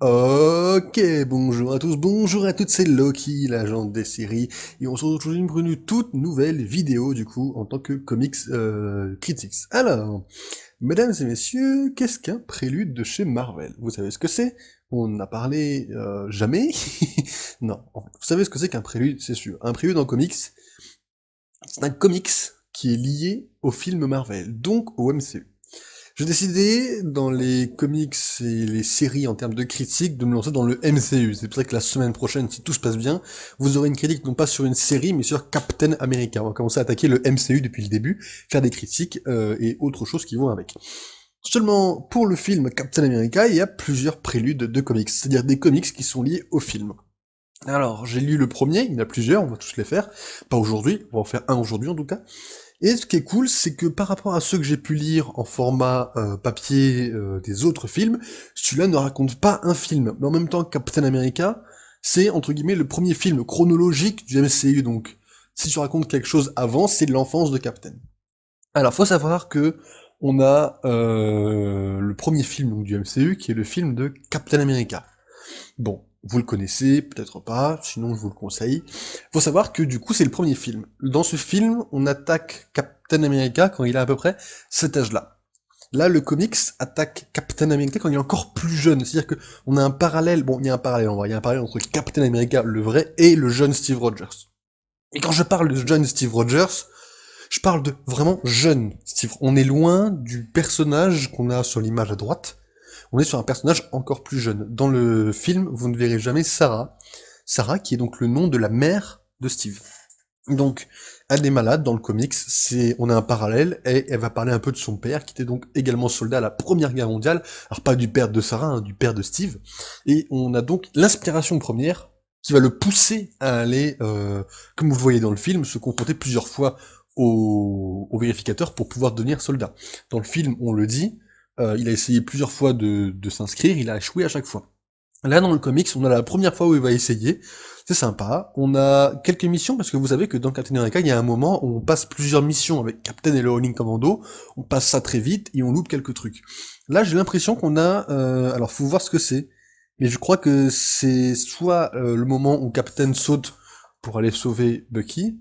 Ok, bonjour à tous, bonjour à toutes, c'est Loki, l'agent des séries, et on se retrouve aujourd'hui pour une toute nouvelle vidéo, du coup, en tant que comics critics. Alors, mesdames et messieurs, qu'est-ce qu'un prélude de chez Marvel? Vous savez ce que c'est? On en a parlé jamais? Non, en fait, vous savez ce que c'est qu'un prélude, c'est sûr. Un prélude en comics, c'est un comics qui est lié au film Marvel, donc au MCU. J'ai décidé, dans les comics et les séries en termes de critique, de me lancer dans le MCU. C'est pour ça que la semaine prochaine, si tout se passe bien, vous aurez une critique non pas sur une série, mais sur Captain America. On va commencer à attaquer le MCU depuis le début, faire des critiques et autres choses qui vont avec. Seulement, pour le film Captain America, il y a plusieurs préludes de comics, c'est-à-dire des comics qui sont liés au film. Alors, j'ai lu le premier, il y en a plusieurs, on va tous les faire. Pas aujourd'hui, on va en faire un aujourd'hui en tout cas. Et ce qui est cool, c'est que par rapport à ceux que j'ai pu lire en format papier des autres films, celui-là ne raconte pas un film. Mais en même temps, Captain America, c'est entre guillemets le premier film chronologique du MCU. Donc, si tu racontes quelque chose avant, c'est l'enfance de Captain. Alors, faut savoir que on a le premier film donc, du MCU, qui est le film de Captain America. Bon, vous le connaissez, peut-être pas, sinon je vous le conseille. Faut savoir que du coup c'est le premier film. Dans ce film, on attaque Captain America quand il a à peu près cet âge-là. Là, le comics attaque Captain America quand il est encore plus jeune. C'est-à-dire que on a un parallèle, bon, il y a un parallèle en vrai, il y a un parallèle entre Captain America, le vrai, et le jeune Steve Rogers. Et quand je parle de jeune Steve Rogers, je parle de vraiment jeune Steve. On est loin du personnage qu'on a sur l'image à droite, on est sur un personnage encore plus jeune. Dans le film, vous ne verrez jamais Sarah. Sarah, qui est donc le nom de la mère de Steve. Donc, elle est malade dans le comics, on a un parallèle, et elle va parler un peu de son père, qui était donc également soldat à la Première Guerre mondiale, alors pas du père de Sarah, hein, du père de Steve, et on a donc l'inspiration première qui va le pousser à aller, comme vous le voyez dans le film, se confronter plusieurs fois au vérificateur pour pouvoir devenir soldat. Dans le film, on le dit, il a essayé plusieurs fois de s'inscrire, il a échoué à chaque fois. Là, dans le comics, on a la première fois où il va essayer. C'est sympa. On a quelques missions, parce que vous savez que dans Captain America, il y a un moment où on passe plusieurs missions avec Captain et le Howling Commando. On passe ça très vite et on loupe quelques trucs. Là, j'ai l'impression qu'on a... alors, faut voir ce que c'est. Mais je crois que c'est soit le moment où Captain saute pour aller sauver Bucky,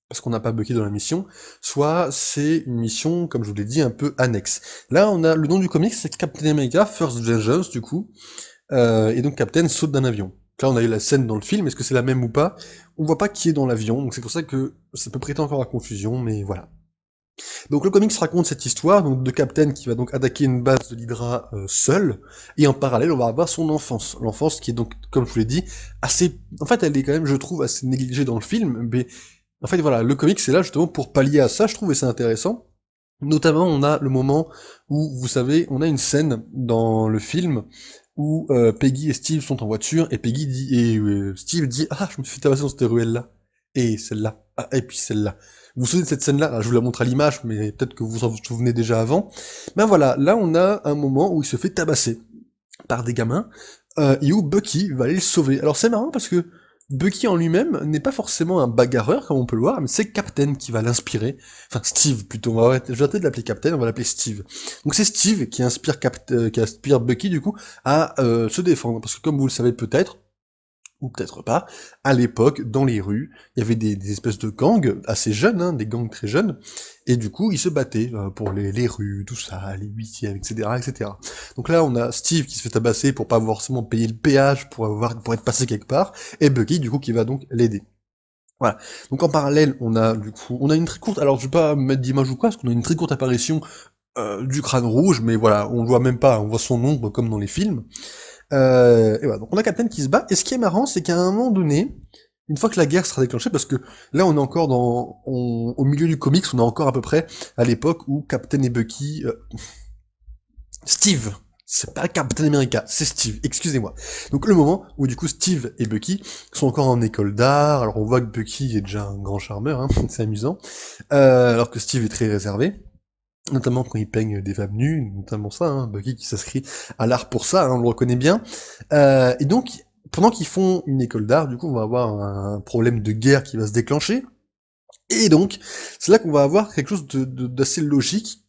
parce qu'on n'a pas Bucky dans la mission, soit c'est une mission, comme je vous l'ai dit, un peu annexe. Là, on a le nom du comics, c'est Captain America First Vengeance, du coup. Et donc Captain saute d'un avion. Là, on a eu la scène dans le film, est-ce que c'est la même ou pas? On voit pas qui est dans l'avion, donc c'est pour ça que ça peut prêter encore à confusion, mais voilà. Donc le comics raconte cette histoire donc de Captain qui va donc attaquer une base de l'Hydra seul, et en parallèle, on va avoir son enfance. L'enfance qui est donc, comme je vous l'ai dit, assez... En fait, elle est quand même, je trouve, assez négligée dans le film, mais en fait, voilà, le comics c'est là justement pour pallier à ça, je trouve, et c'est intéressant. Notamment, on a le moment où, vous savez, on a une scène dans le film où Peggy et Steve sont en voiture et Steve dit ah je me suis fait tabasser dans cette ruelle là et celle-là et puis celle-là. Vous vous souvenez de cette scène-là? Je vous la montre à l'image, mais peut-être que vous en souvenez déjà avant. Ben voilà, là on a un moment où il se fait tabasser par des gamins, et où Bucky va aller le sauver. Alors c'est marrant parce que Bucky en lui-même n'est pas forcément un bagarreur comme on peut le voir, mais c'est Captain qui va l'inspirer. Enfin Steve plutôt, je vais arrêter de l'appeler Captain, on va l'appeler Steve. Donc c'est Steve qui inspire Bucky du coup à se défendre, parce que comme vous le savez peut-être, ou peut-être pas, à l'époque, dans les rues, il y avait des espèces de gangs assez jeunes, hein, des gangs très jeunes, et du coup, ils se battaient pour les rues, tout ça, les huitièmes, etc., etc. Donc là, on a Steve qui se fait tabasser pour pas forcément payer le péage pour être passé quelque part, et Bucky, du coup, qui va donc l'aider. Voilà. Donc en parallèle, on a du coup, on a une très courte, alors je vais pas mettre d'image ou quoi, parce qu'on a une très courte apparition du crâne rouge, mais voilà, on le voit même pas, on voit son ombre comme dans les films. Et voilà, donc on a Captain qui se bat, et ce qui est marrant, c'est qu'à un moment donné, une fois que la guerre sera déclenchée, parce que là on est encore au milieu du comics, on est encore à peu près à l'époque où Captain et Bucky... Steve, c'est pas Captain America, c'est Steve, excusez-moi. Donc le moment où du coup Steve et Bucky sont encore en école d'art, alors on voit que Bucky est déjà un grand charmeur, hein, c'est amusant, alors que Steve est très réservé, notamment quand il peigne des femmes nues, notamment ça, hein, Bucky qui s'inscrit à l'art pour ça, hein, on le reconnaît bien. Et donc, pendant qu'ils font une école d'art, du coup, on va avoir un problème de guerre qui va se déclencher, et donc, c'est là qu'on va avoir quelque chose d'assez logique,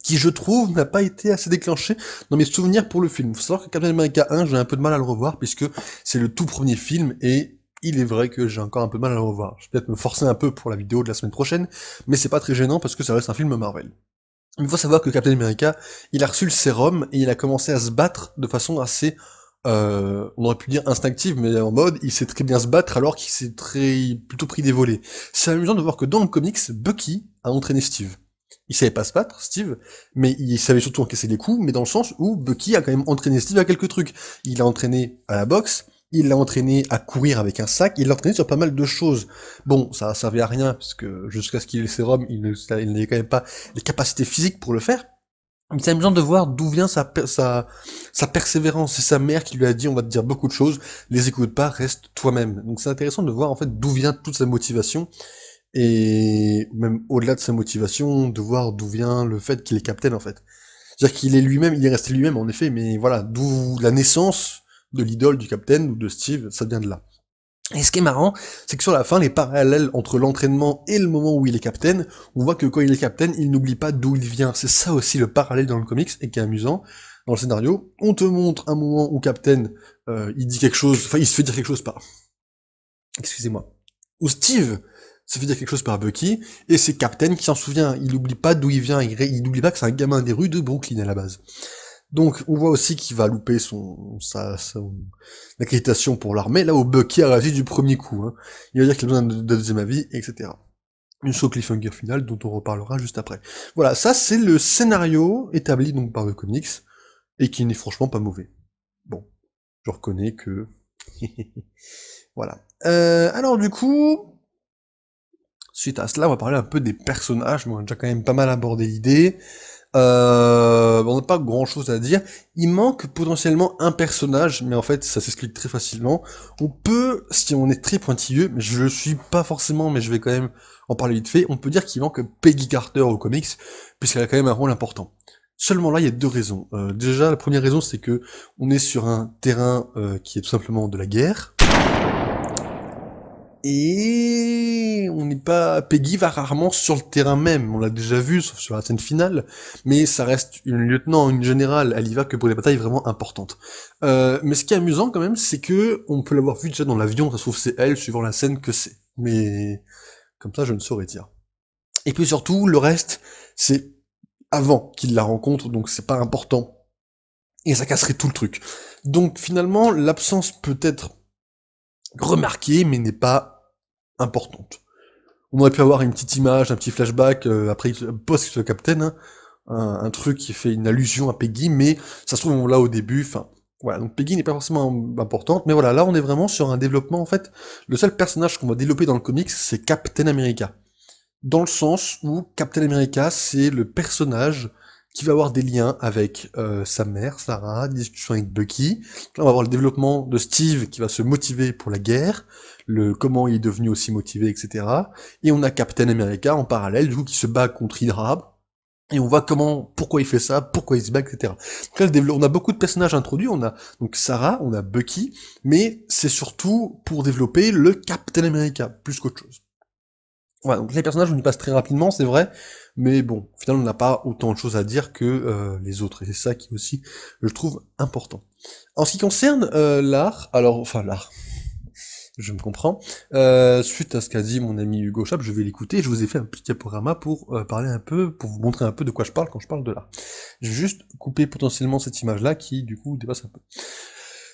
qui je trouve n'a pas été assez déclenché dans mes souvenirs pour le film. Faut savoir que Captain America 1, j'ai un peu de mal à le revoir, puisque c'est le tout premier film, et il est vrai que j'ai encore un peu de mal à le revoir. Je vais peut-être me forcer un peu pour la vidéo de la semaine prochaine, mais c'est pas très gênant parce que ça reste un film Marvel. Il faut savoir que Captain America, il a reçu le sérum et il a commencé à se battre de façon assez, on aurait pu dire instinctive, mais en mode, il sait très bien se battre alors qu'il s'est plutôt pris des volets. C'est amusant de voir que dans le comics, Bucky a entraîné Steve. Il savait pas se battre, Steve, mais il savait surtout encaisser les coups, mais dans le sens où Bucky a quand même entraîné Steve à quelques trucs. Il l'a entraîné à la boxe, il l'a entraîné à courir avec un sac, il l'a entraîné sur pas mal de choses. Bon, ça a servi à rien, parce que jusqu'à ce qu'il ait le sérum, il n'avait quand même pas les capacités physiques pour le faire. Mais c'est amusant de voir d'où vient sa persévérance. C'est sa mère qui lui a dit, on va te dire beaucoup de choses, les écoute pas, reste toi-même. Donc c'est intéressant de voir en fait d'où vient toute sa motivation, et même au-delà de sa motivation, de voir d'où vient le fait qu'il est capitaine en fait. C'est-à-dire qu'il est lui-même, il est resté lui-même en effet, mais voilà, d'où la naissance de l'idole du capitaine ou de Steve, ça vient de là. Et ce qui est marrant, c'est que sur la fin, les parallèles entre l'entraînement et le moment où il est capitaine, on voit que quand il est capitaine, il n'oublie pas d'où il vient. C'est ça aussi le parallèle dans le comics, et qui est amusant. Dans le scénario, on te montre un moment où Captain, il dit quelque chose, enfin il se fait dire quelque chose par... Excusez-moi. Où Steve se fait dire quelque chose par Bucky, et c'est Captain qui s'en souvient. Il n'oublie pas d'où il vient, il n'oublie pas que c'est un gamin des rues de Brooklyn à la base. Donc, on voit aussi qu'il va louper son accréditation pour l'armée, là où Bucky a réagi du premier coup, hein. Il va dire qu'il a besoin de deuxième avis, etc. Une show cliffhanger final dont on reparlera juste après. Voilà, ça c'est le scénario établi donc par le comics, et qui n'est franchement pas mauvais. Bon, je reconnais que... voilà. Alors du coup, suite à cela, on va parler un peu des personnages, mais on a déjà quand même pas mal abordé l'idée. On n'a pas grand chose à dire. Il manque potentiellement un personnage, mais en fait, ça s'explique très facilement. On peut, si on est très pointilleux, mais je le suis pas forcément, mais je vais quand même en parler vite fait, on peut dire qu'il manque Peggy Carter au comics, puisqu'elle a quand même un rôle important. Seulement là, il y a deux raisons. Déjà, la première raison, c'est que on est sur un terrain qui est tout simplement de la guerre, et on n'est pas. Peggy va rarement sur le terrain même, on l'a déjà vu, sauf sur la scène finale, mais ça reste une lieutenant, une générale, elle y va que pour des batailles vraiment importantes. Mais ce qui est amusant quand même, c'est que on peut l'avoir vu déjà dans l'avion, ça se trouve c'est elle, suivant la scène que c'est. Mais comme ça, je ne saurais dire. Et puis surtout, le reste, c'est avant qu'il la rencontre, donc c'est pas important. Et ça casserait tout le truc. Donc finalement, l'absence peut être remarquée, mais n'est pas importante. On aurait pu avoir une petite image, un petit flashback, après post-Captain, hein, un truc qui fait une allusion à Peggy, mais ça se trouve on l'a au début, enfin, voilà, donc Peggy n'est pas forcément importante, mais voilà, là on est vraiment sur un développement, en fait, le seul personnage qu'on va développer dans le comics, c'est Captain America. Dans le sens où Captain America, c'est le personnage qui va avoir des liens avec sa mère, Sarah, des discussions avec Bucky. Là, on va voir le développement de Steve qui va se motiver pour la guerre, le comment il est devenu aussi motivé, etc. Et on a Captain America en parallèle, du coup, qui se bat contre Hydra. Et on voit pourquoi il fait ça, pourquoi il se bat, etc. Donc là, on a beaucoup de personnages introduits, on a donc Sarah, on a Bucky, mais c'est surtout pour développer le Captain America, plus qu'autre chose. Voilà, donc les personnages, on y passe très rapidement, c'est vrai, mais bon, au final, on n'a pas autant de choses à dire que les autres, et c'est ça qui aussi, je trouve, important. En ce qui concerne l'art, alors, enfin l'art, je me comprends, suite à ce qu'a dit mon ami Hugo Chap, je vais l'écouter, je vous ai fait un petit diaporama pour parler un peu, pour vous montrer un peu de quoi je parle quand je parle de l'art. Je vais juste couper potentiellement cette image-là qui, du coup, dépasse un peu.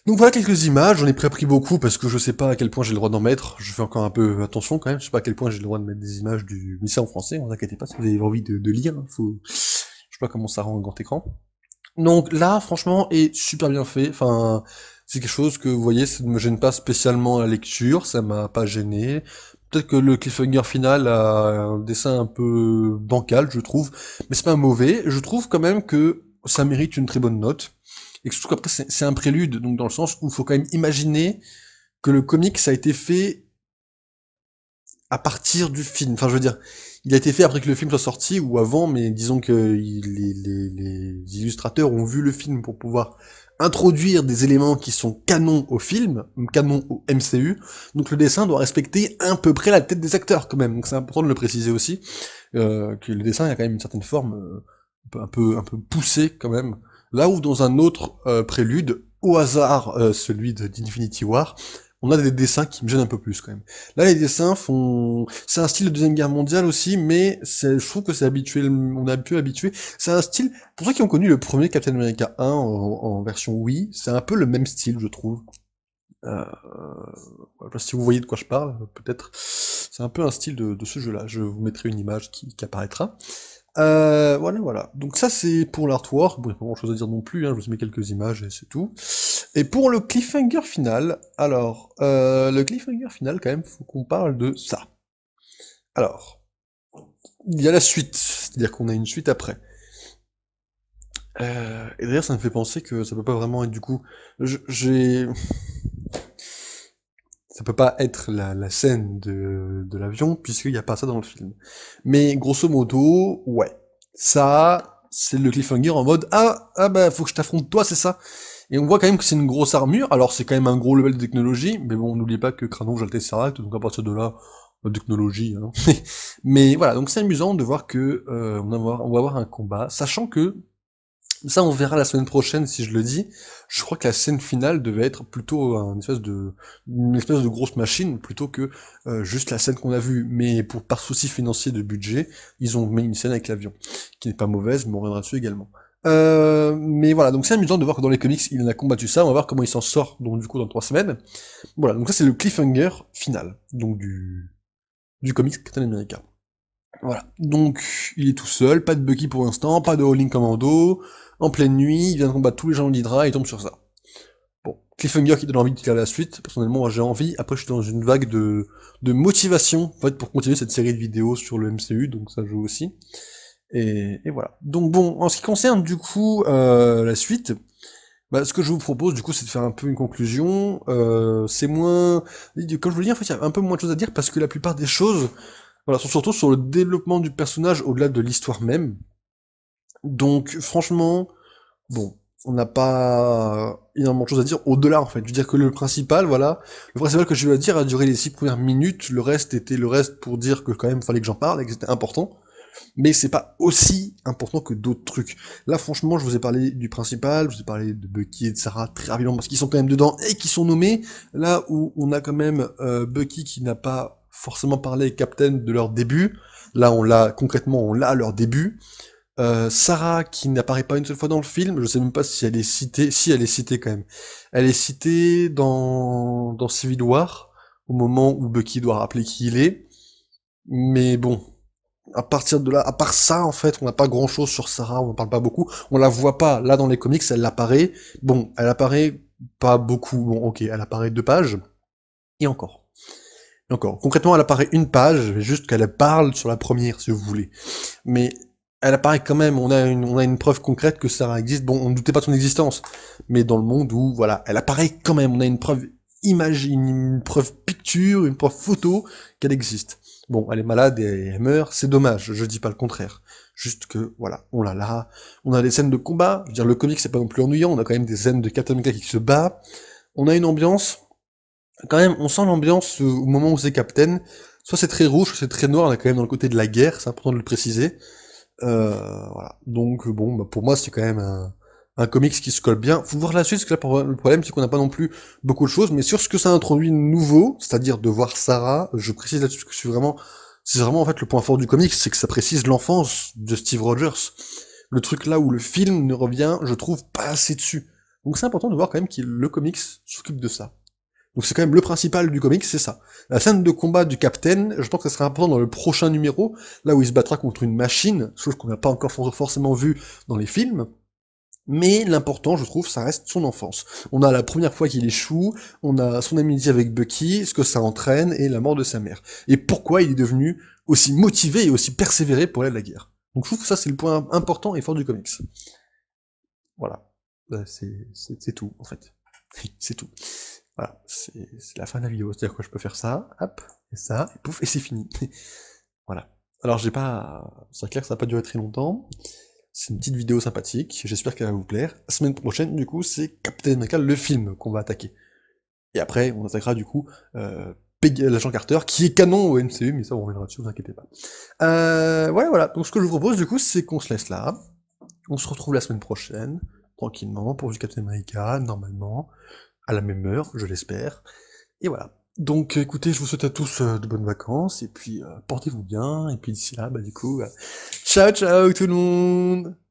Donc voilà quelques images, j'en ai pris beaucoup parce que je sais pas à quel point j'ai le droit d'en mettre, je fais encore un peu attention quand même, je sais pas à quel point j'ai le droit de mettre des images du lycée en français, ne vous inquiétez pas si vous avez envie de lire, hein, je sais pas comment ça rend un grand écran. Donc là, franchement, est super bien fait, enfin, c'est quelque chose que, vous voyez, ça ne me gêne pas spécialement à la lecture, ça m'a pas gêné. Peut-être que le cliffhanger final a un dessin un peu bancal, je trouve, mais c'est pas mauvais, je trouve quand même que ça mérite une très bonne note. Et surtout qu'après, c'est un prélude, donc dans le sens où il faut quand même imaginer que le comic, ça a été fait à partir du film. Enfin, je veux dire, il a été fait après que le film soit sorti, ou avant, mais disons que les illustrateurs ont vu le film pour pouvoir introduire des éléments qui sont canons au film, canons au MCU, donc le dessin doit respecter à peu près la tête des acteurs, quand même. Donc c'est important de le préciser aussi, que le dessin a quand même une certaine forme un peu poussé quand même. Là où dans un autre prélude, au hasard celui d'Infinity War, on a des dessins qui me gênent un peu plus quand même. Là, les dessins font... C'est un style de Deuxième Guerre mondiale aussi, mais je trouve que c'est habitué, on est habitué. C'est un style, pour ceux qui ont connu le premier Captain America 1 en version Wii, c'est un peu le même style, je trouve. Je sais pas si vous voyez de quoi je parle, peut-être. C'est un peu un style de ce jeu-là. Je vous mettrai une image qui apparaîtra. Voilà. Donc ça c'est pour l'artwork, bon, il n'y a pas grand chose à dire non plus, hein, je vous mets quelques images et c'est tout. Et pour le cliffhanger final, alors, le cliffhanger final quand même, faut qu'on parle de ça. Alors, il y a la suite, c'est-à-dire qu'on a une suite après. Et d'ailleurs ça me fait penser que ça peut pas vraiment être du coup... J'ai... Ça peut pas être la scène de l'avion, puisqu'il n'y a pas ça dans le film. Mais grosso modo, ouais. Ça, c'est le cliffhanger en mode ah bah faut que je t'affronte toi, c'est ça. Et on voit quand même que c'est une grosse armure, alors c'est quand même un gros level de technologie, mais bon, n'oubliez pas que Kranon a le Tesseract, donc à partir de là, la technologie, hein. Mais voilà, donc c'est amusant de voir que on va avoir un combat, sachant que ça, on verra la semaine prochaine si je le dis. Je crois que la scène finale devait être plutôt une espèce de grosse machine, plutôt que juste la scène qu'on a vue. Mais par souci financier de budget, ils ont mis une scène avec l'avion, qui n'est pas mauvaise, mais on reviendra dessus également. Mais voilà, donc c'est amusant de voir que dans les comics, il en a combattu ça. On va voir comment il s'en sort, donc du coup, dans 3 semaines. Voilà, donc ça c'est le cliffhanger final, donc du comics Captain America. Voilà. Donc, il est tout seul, pas de Bucky pour l'instant, pas de Howling Commando, en pleine nuit, il vient de combattre tous les gens de l'Hydra, et il tombe sur ça. Bon, cliffhanger qui donne envie de tirer la suite, personnellement, moi j'ai envie, après je suis dans une vague de motivation, en fait, pour continuer cette série de vidéos sur le MCU, donc ça joue aussi. Et voilà. Donc bon, en ce qui concerne du coup la suite, bah, ce que je vous propose du coup c'est de faire un peu une conclusion, c'est moins... Comme je vous le dis, en fait, il y a un peu moins de choses à dire, parce que la plupart des choses, voilà, sont surtout sur le développement du personnage au-delà de l'histoire même. Donc, franchement, bon, on n'a pas énormément de choses à dire au-delà, en fait. Je veux dire que le principal, voilà, le principal que je vais dire a duré les 6 premières minutes, le reste était le reste pour dire que quand même fallait que j'en parle et que c'était important, mais c'est pas aussi important que d'autres trucs. Là, franchement, je vous ai parlé du principal, je vous ai parlé de Bucky et de Sarah très rapidement parce qu'ils sont quand même dedans et qui sont nommés, là où on a quand même Bucky qui n'a pas forcément parlé avec Captain de leur début, là on l'a, concrètement, on l'a à leur début, Sarah, qui n'apparaît pas une seule fois dans le film, je sais même pas si elle est citée, si elle est citée quand même. Elle est citée dans Civil War, au moment où Bucky doit rappeler qui il est, mais bon, à partir de là, à part ça, en fait, on n'a pas grand chose sur Sarah, on en parle pas beaucoup, on la voit pas, là dans les comics, elle apparaît, bon, elle apparaît pas beaucoup, bon ok, elle apparaît 2 pages, et encore. Et encore. Concrètement, elle apparaît une page, juste qu'elle parle sur la première, si vous voulez. Mais elle apparaît quand même, on a une preuve concrète que Sarah existe. Bon, on ne doutait pas de son existence, mais dans le monde où, voilà, elle apparaît quand même, on a une preuve image, une preuve picture, une preuve photo qu'elle existe. Bon, elle est malade et elle meurt, c'est dommage, je dis pas le contraire. Juste que, voilà, on l'a là, on a des scènes de combat, je veux dire, le comic c'est pas non plus ennuyant, on a quand même des scènes de Captain America qui se bat, on a une ambiance, quand même, on sent l'ambiance au moment où c'est Captain, soit c'est très rouge, soit c'est très noir, on est quand même dans le côté de la guerre, c'est important de le préciser, voilà. Donc bon, bah, pour moi c'est quand même un comics qui se colle bien. Faut voir la suite, parce que là le problème c'est qu'on n'a pas non plus beaucoup de choses, mais sur ce que ça introduit de nouveau, c'est-à-dire de voir Sarah, je précise là-dessus que c'est vraiment en fait le point fort du comics, c'est que ça précise l'enfance de Steve Rogers. Le truc là où le film ne revient, je trouve, pas assez dessus. Donc c'est important de voir quand même que le comics s'occupe de ça. Donc c'est quand même le principal du comics, c'est ça. La scène de combat du Captain, je pense que ça sera important dans le prochain numéro, là où il se battra contre une machine, chose qu'on n'a pas encore forcément vu dans les films. Mais l'important, je trouve, ça reste son enfance. On a la première fois qu'il échoue, on a son amitié avec Bucky, ce que ça entraîne, et la mort de sa mère. Et pourquoi il est devenu aussi motivé et aussi persévéré pour aller à la guerre. Donc je trouve que ça, c'est le point important et fort du comics. Voilà. C'est tout, en fait. C'est tout. Voilà, c'est la fin de la vidéo, c'est-à-dire que je peux faire ça, hop, et ça, et pouf, et c'est fini. Voilà. Alors j'ai pas... C'est clair que ça va pas durer très longtemps, c'est une petite vidéo sympathique, j'espère qu'elle va vous plaire. La semaine prochaine, du coup, c'est Captain America, le film, qu'on va attaquer. Et après, on attaquera, du coup, l'agent Carter, qui est canon au MCU, mais ça, on reviendra dessus, vous inquiétez pas. Ouais, voilà, donc ce que je vous propose, du coup, c'est qu'on se laisse là. On se retrouve la semaine prochaine, tranquillement, pour du Captain America, normalement, à la même heure, je l'espère. Et voilà. Donc écoutez, je vous souhaite à tous de bonnes vacances, et puis portez-vous bien, et puis d'ici là, bah du coup, ciao ciao tout le monde!